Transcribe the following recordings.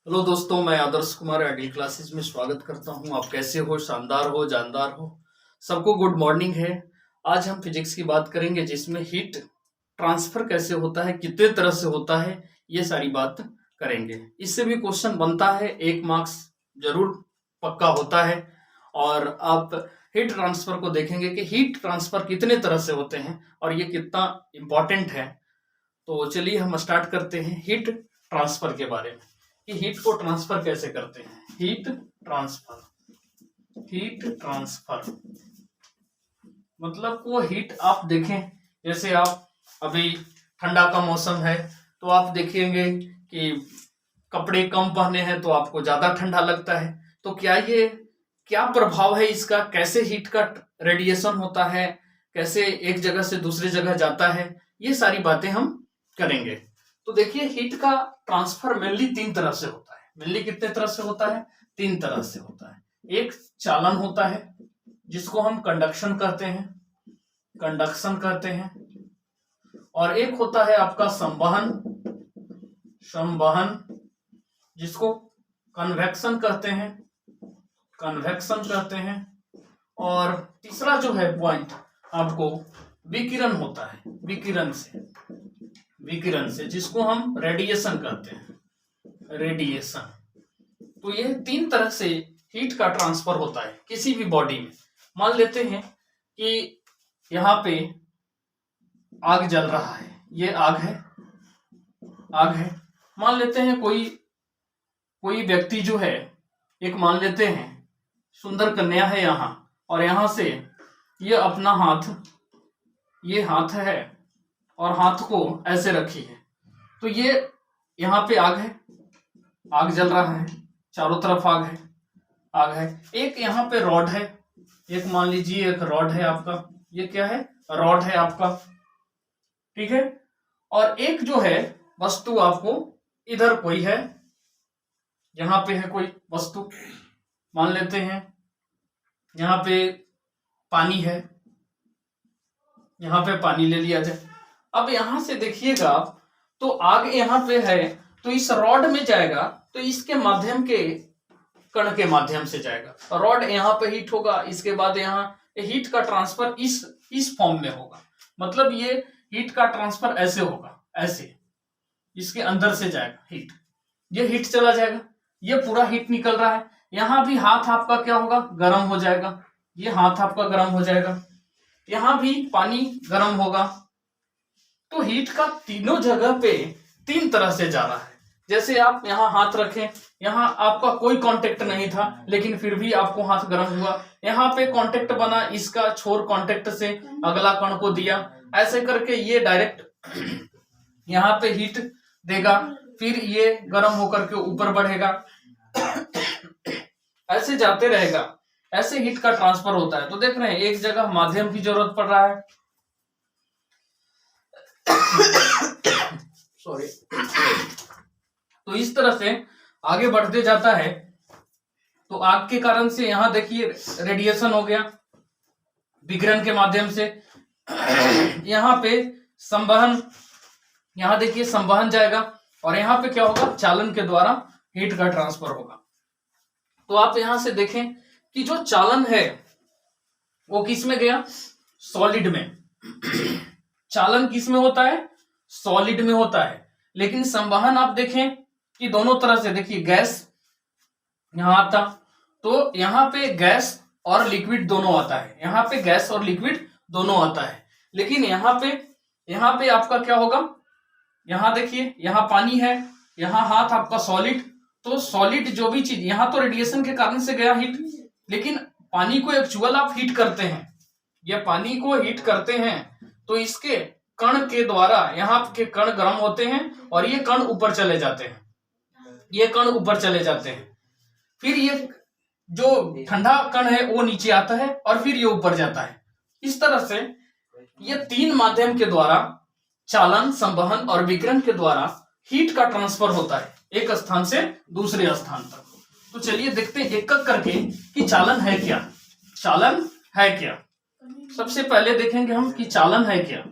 Hello दोस्तों, मैं Adarsh Kumar ideal classes में स्वागत करता हूं। आप कैसे हो? शानदार हो, जानदार हो। सबको गुड मॉर्निंग है। आज हम फिजिक्स की बात करेंगे जिसमें हीट ट्रांसफर कैसे होता है, कितने तरह से होता है, ये सारी बात करेंगे। इससे भी क्वेश्चन बनता है, 1 मार्क्स जरूर पक्का होता है। और आप हीट ट्रांसफर को देखेंगे कि हीट ट्रांसफर कितने तरह से होते हैं और ये कितना इंपॉर्टेंट है। तो चलिए हम स्टार्ट करते हैं हीट ट्रांसफर के बारे में कि हीट को ट्रांसफर कैसे करते हैं। हीट ट्रांसफर मतलब वो हीट आप देखें, जैसे आप अभी ठंडा का मौसम है तो आप देखेंगे कि कपड़े कम पहने हैं तो आपको ज्यादा ठंडा लगता है। तो क्या प्रभाव है इसका, कैसे हीट का रेडिएशन होता है, कैसे एक जगह से दूसरी जगह जाता है, ये सारी बातें हम करेंगे। तो देखिए, हीट का ट्रांसफर मेनली 3 तरह से होता है। मेनली कितने तरह से होता है? 3 तरह से होता है। एक चालन होता है जिसको हम कंडक्शन कहते हैं। और एक होता है आपका संवहन संवहन जिसको कन्वेक्शन कहते हैं। और तीसरा जो है पॉइंट आपको विकिरण होता है, विकिरण से जिसको हम रेडिएशन कहते हैं, रेडिएशन। तो ये 3 तरह से हीट का ट्रांसफर होता है किसी भी बॉडी में। मान लेते हैं कि यहाँ पे आग जल रहा है, ये आग है। मान लेते हैं कोई व्यक्ति जो है, एक मान लेते हैं सुंदर कन्या है यहाँ, और यहाँ से ये अपना ये हाथ है और हाथ को ऐसे रखी है। तो ये यहाँ पे आग जल रहा है, चारों तरफ आग है। एक यहाँ पे रॉड है, एक मान लीजिए एक रॉड है आपका, ये क्या है? रॉड है आपका, ठीक है। और एक जो है वस्तु आपको इधर कोई है, यहाँ पे है कोई वस्तु, मान लेते हैं यहाँ पे पानी है, यहाँ पे पानी ले लिया जाए। अब यहां से देखिएगा आप, तो आग यहाँ पे है तो इस रॉड में जाएगा, तो इसके माध्यम के कण के माध्यम से जाएगा। रॉड यहाँ पे हीट होगा, इसके बाद यहाँ हीट का ट्रांसफर इस फॉर्म में होगा। मतलब ये हीट का ट्रांसफर ऐसे होगा, ऐसे इसके अंदर से जाएगा हीट, ये हीट चला जाएगा, ये पूरा हीट निकल रहा है। यहाँ भी हाथ आपका क्या होगा? गर्म हो जाएगा, ये हाथ आपका गर्म हो जाएगा, यहाँ भी पानी गर्म होगा। तो हीट का तीनों जगह पे 3 तरह से जा रहा है। जैसे आप यहाँ हाथ रखें, यहाँ आपका कोई कांटेक्ट नहीं था लेकिन फिर भी आपको हाथ गर्म हुआ, यहाँ पे कांटेक्ट बना, इसका छोर कांटेक्ट से अगला कण को दिया, ऐसे करके ये डायरेक्ट यहाँ पे हीट देगा, फिर ये गर्म होकर के ऊपर बढ़ेगा, ऐसे जाते रहेगा, ऐसे हीट का ट्रांसफर होता है। तो देख रहे हैं एक जगह माध्यम की जरूरत पड़ रहा है, सॉरी। तो इस तरह से आगे बढ़ते जाता है। तो आग के कारण से यहाँ देखिए रेडिएशन हो गया विकिरण के माध्यम से। यहाँ पे संवहन, यहाँ देखिए संवहन जाएगा, और यहाँ पे क्या होगा? चालन के द्वारा हीट का ट्रांसफर होगा। तो आप यहां से देखें कि जो चालन है वो किस में गया? सॉलिड में। चालन किस में होता है? सॉलिड में होता है। लेकिन संवहन आप देखें कि दोनों तरह से, देखिए गैस यहां आता, तो यहां पे गैस और लिक्विड दोनों आता है, यहां पे गैस और लिक्विड दोनों आता है। लेकिन यहां पे आपका क्या होगा? यहां देखिए, यहां पानी है, यहां हाथ आपका सॉलिड। तो सॉलिड जो भी चीज, यहां तो रेडिएशन के कारण से गया हीट, लेकिन पानी को एक्चुअल आप हीट करते हैं, ये पानी को हीट करते हैं तो इसके कण के द्वारा यहाँ के कण गर्म होते हैं और ये कण ऊपर चले जाते हैं, फिर ये जो ठंडा कण है वो नीचे आता है और फिर ये ऊपर जाता है। इस तरह से ये 3 माध्यम के द्वारा, चालन, संवहन और विकिरण के द्वारा हीट का ट्रांसफर होता है एक स्थान से दूसरे स्थान तक। तो चलिए देखते हैं एक एक करके कि चालन है क्या। सबसे पहले देखेंगे हम कि चालन है क्या।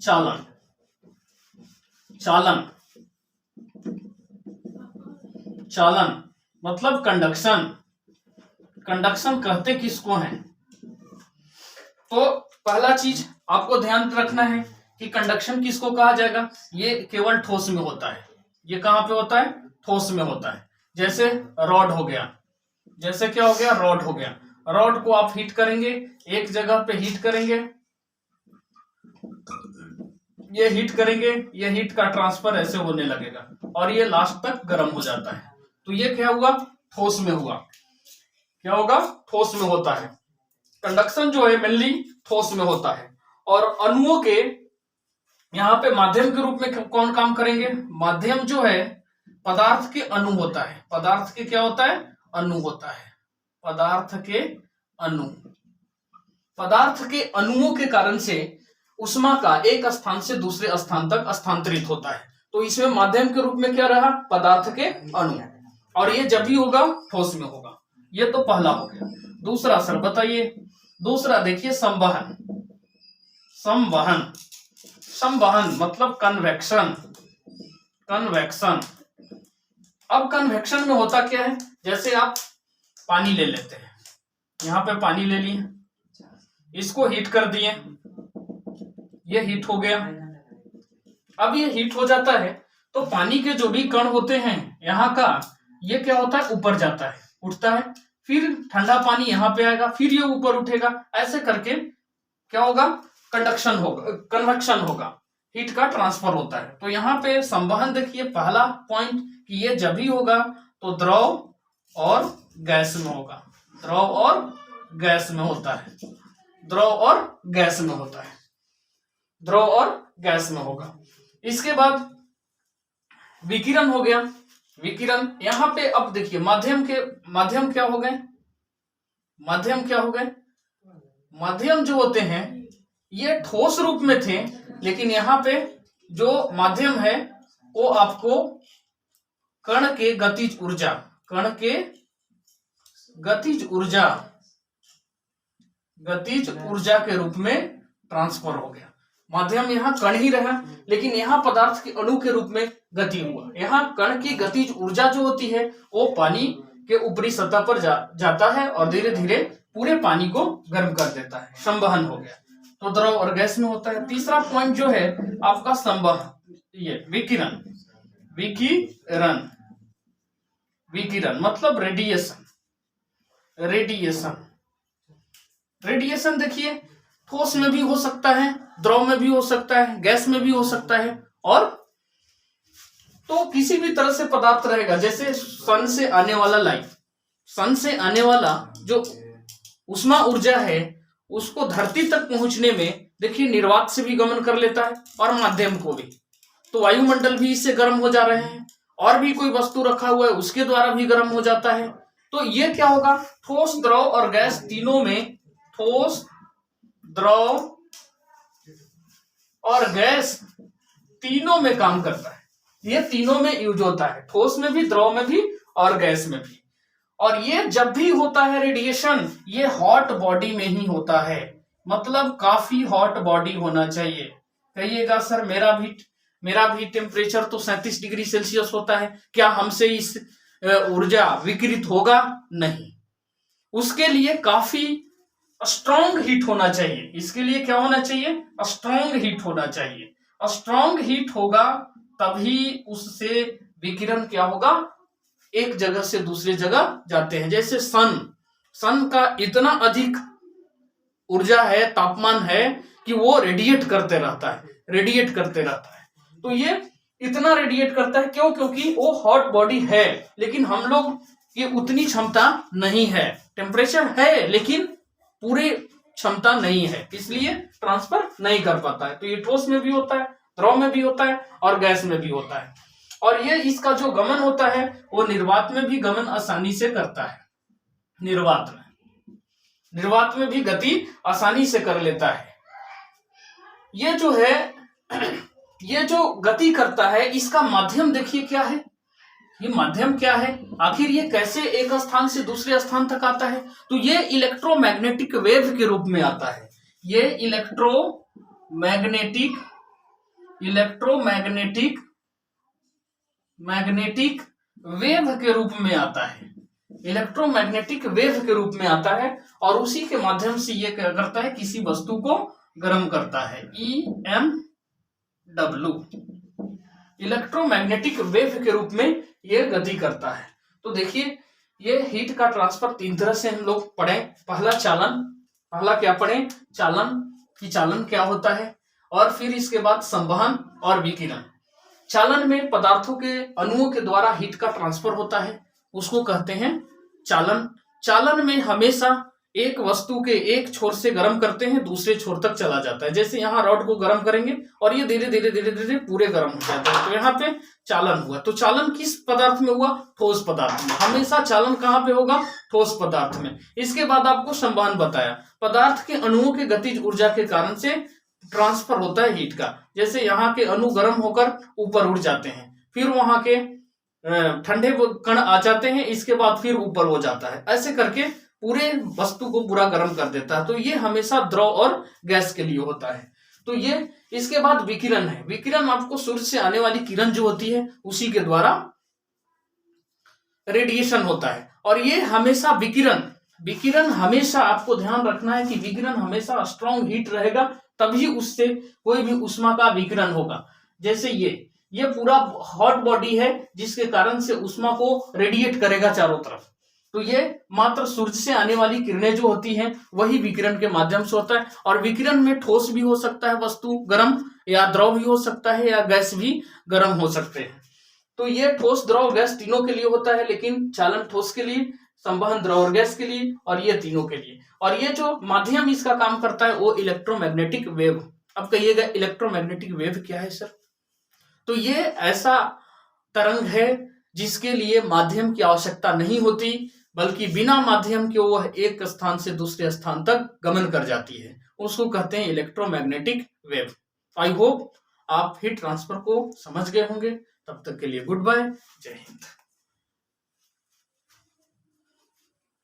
चालन चालन मतलब कंडक्शन। कंडक्शन कहते किसको हैं? तो पहला चीज आपको ध्यान रखना है कि कंडक्शन किसको कहा जाएगा। ये केवल ठोस में होता है। ये कहां पे होता है? ठोस में होता है। जैसे रॉड हो गया, जैसे क्या हो गया? रॉड हो गया। रॉड को आप हीट करेंगे, एक जगह पे हीट करेंगे, ये हीट करेंगे, ये हीट का ट्रांसफर ऐसे होने लगेगा और ये लास्ट तक गर्म हो जाता है। तो ये क्या हुआ? ठोस में हुआ। क्या होगा? ठोस में होता है। कंडक्शन जो है मेनली ठोस में होता है। और अणुओं के यहाँ पे माध्यम के रूप में कौन काम करेंगे? माध्यम जो है पदार्थ के अणु होता है। पदार्थ के क्या होता है? अणु होता है। पदार्थ के अणु। पदार्थ के अणुओं के कारण से उष्मा का एक स्थान से दूसरे स्थान तक स्थानांतरित होता है। तो इसमें माध्यम के रूप में क्या रहा? पदार्थ के अणु। और ये जब भी होगा ठोस में होगा। ये तो पहला हो गया। दूसरा सर बताइए। दूसरा देखिए संवहन। संवहन, संवहन मतलब कन्वेक्शन। कन्वेक्शन। अब कन्वेक्शन में होता क्या है? जैसे आप पानी ले लेते हैं, यहां पे पानी ले लिए, इसको हीट कर दिए, ये हीट हो गया। अब ये हीट हो जाता है तो पानी के जो भी कण होते हैं यहाँ का, ये क्या होता है? ऊपर जाता है, उठता है। फिर ठंडा पानी यहाँ पे आएगा, फिर ये ऊपर उठेगा। ऐसे करके क्या होगा? कंडक्शन होगा, कन्वेक्शन होगा, हीट का ट्रांसफर होता है। तो यहाँ पे संवहन देखिए पहला पॉइंट कि ये जब भी होगा तो द्रव और गैस में होगा। द्रव और गैस में होता है। द्रव और गैस में होता है। द्रव और गैस में होगा। इसके बाद विकिरण हो गया। विकिरण यहां पे अब देखिए माध्यम क्या हो गए? माध्यम क्या हो गए? माध्यम जो होते हैं ये ठोस रूप में थे, लेकिन यहाँ पे जो माध्यम है वो आपको कण के गतिज ऊर्जा, कण के गतिज ऊर्जा, गतिज ऊर्जा के रूप में ट्रांसफर हो गया। माध्यम यहाँ कण ही रहा, लेकिन यहाँ पदार्थ के अणु के रूप में गति हुआ। यहाँ कण की गतिज ऊर्जा जो होती है वो पानी के ऊपरी सतह पर जाता है और धीरे धीरे पूरे पानी को गर्म कर देता है। संवहन हो गया। तो द्रव और गैस में होता है। तीसरा पॉइंट जो है आपका संवहन, ये विकिरण। विकिरण, विकिरण मतलब रेडिएशन। रेडिएशन, रेडिएशन देखिए ठोस में भी हो सकता है, द्रव में भी हो सकता है, गैस में भी हो सकता है। और तो किसी भी तरह से पदार्थ रहेगा। जैसे सन से आने वाला लाइट, सन से आने वाला जो उष्मा ऊर्जा है उसको धरती तक पहुंचने में देखिए निर्वात से भी गमन कर लेता है और माध्यम को भी। तो वायुमंडल भी इससे गर्म हो जा रहे हैं, और भी कोई वस्तु रखा हुआ है उसके द्वारा भी गर्म हो जाता है। तो ये क्या होगा? ठोस, द्रव और गैस तीनों में, ठोस, द्रव और गैस तीनों में काम करता है। ये तीनों में यूज होता है, ठोस में भी, द्रव में भी और गैस में भी। और ये जब भी होता है रेडिएशन, ये हॉट बॉडी में ही होता है। मतलब काफी हॉट बॉडी होना चाहिए। कहिएगा सर मेरा भी टेम्परेचर तो 37 डिग्री सेल्सियस होता है, क्या हमसे इस ऊर्जा विकिरित होगा? नहीं। उसके लिए काफी स्ट्रॉन्ग हीट होना चाहिए। इसके लिए क्या होना चाहिए? स्ट्रॉन्ग हीट होना चाहिए। स्ट्रॉन्ग हीट होगा तभी उससे विकिरण क्या होगा? एक जगह से दूसरी जगह जाते हैं। जैसे सन का इतना अधिक ऊर्जा है, तापमान है कि वो रेडिएट करते रहता है, रेडिएट करते रहता है। तो ये इतना रेडिएट करता है क्यों? क्योंकि वो हॉट बॉडी है, लेकिन हम लोग की उतनी क्षमता नहीं है। टेम्परेचर है लेकिन पूरी क्षमता नहीं है, इसलिए ट्रांसफर नहीं कर पाता है। तो ये ठोस में भी होता है, द्रव में भी होता है और गैस में भी होता है। और ये इसका जो गमन होता है वो निर्वात में भी गमन आसानी से करता है। निर्वात में भी गति आसानी से कर लेता है। ये जो है, ये जो गति करता है, इसका माध्यम देखिए क्या है? ये माध्यम क्या है? आखिर ये कैसे एक स्थान से दूसरे स्थान तक आता है? तो ये इलेक्ट्रोमैग्नेटिक वेव के रूप में आता है। ये मैग्नेटिक वेव के रूप में आता है, इलेक्ट्रोमैग्नेटिक वेव के रूप में आता है, और उसी के माध्यम से ये क्या करता है, किसी वस्तु को गर्म करता है। EMW, इलेक्ट्रोमैग्नेटिक वेव के रूप में ये गति करता है। तो देखिए ये हीट का ट्रांसफर तीन तरह से हम लोग पढ़े। पहला चालन, पहला क्या पढ़े, चालन कि चालन क्या होता है, और फिर इसके बाद संवहन और विकिरण। चालन में पदार्थों के अणुओं के द्वारा हीट का ट्रांसफर होता है, उसको कहते हैं चालन। चालन में हमेशा एक वस्तु के एक छोर से गर्म करते हैं, दूसरे छोर तक चला जाता है। जैसे यहाँ रॉड को गर्म करेंगे और ये धीरे धीरे धीरे धीरे पूरे गर्म हो जाते हैं, तो यहाँ पे चालन हुआ। तो चालन किस पदार्थ में हुआ, ठोस पदार्थ में। हमेशा चालन कहाँ पे होगा, ठोस पदार्थ में। इसके बाद आपको संवहन बताया, पदार्थ के अणुओं के गतिज ऊर्जा के कारण से ट्रांसफर होता है हीट का। जैसे यहाँ के अणु गर्म होकर ऊपर उड़ जाते हैं, फिर वहां के ठंडे कण आ जाते हैं, इसके बाद फिर ऊपर हो जाता है। ऐसे करके पूरे वस्तु को पूरा गर्म कर देता है। तो ये हमेशा द्रव और गैस के लिए होता है। तो ये, इसके बाद विकिरण है। विकिरण आपको सूर्य से आने वाली किरण जो होती है उसी के द्वारा रेडिएशन होता है। और ये हमेशा विकिरण हमेशा आपको ध्यान रखना है कि विकिरण हमेशा स्ट्रॉन्ग हीट रहेगा, तभी उससे कोई भी उष्मा का विकिरण होगा। जैसे ये पूरा हॉट बॉडी है, जिसके कारण से उष्मा को रेडिएट करेगा चारों तरफ। तो ये मात्र सूर्य से आने वाली किरणें जो होती हैं वही विकिरण के माध्यम से होता है। और विकिरण में ठोस भी हो सकता है वस्तु गर्म, या द्रव भी हो सकता है, या गैस भी गर्म हो सकते हैं। तो ये ठोस, द्रव, गैस तीनों के लिए होता है, लेकिन चालन ठोस के लिए, संवहन द्रव और गैस के लिए, और ये तीनों के लिए। और ये जो माध्यम इसका काम करता है वो इलेक्ट्रोमैग्नेटिक वेव। अब कहिएगा इलेक्ट्रोमैग्नेटिक वेव क्या है सर? तो ये ऐसा तरंग है जिसके लिए माध्यम की आवश्यकता नहीं होती, बल्कि बिना माध्यम के वह एक स्थान से दूसरे स्थान तक गमन कर जाती है, उसको कहते हैं इलेक्ट्रोमैग्नेटिक वेव। आई होप आप हीट ट्रांसफर को समझ गए होंगे। तब तक के लिए गुड बाय, जय हिंद।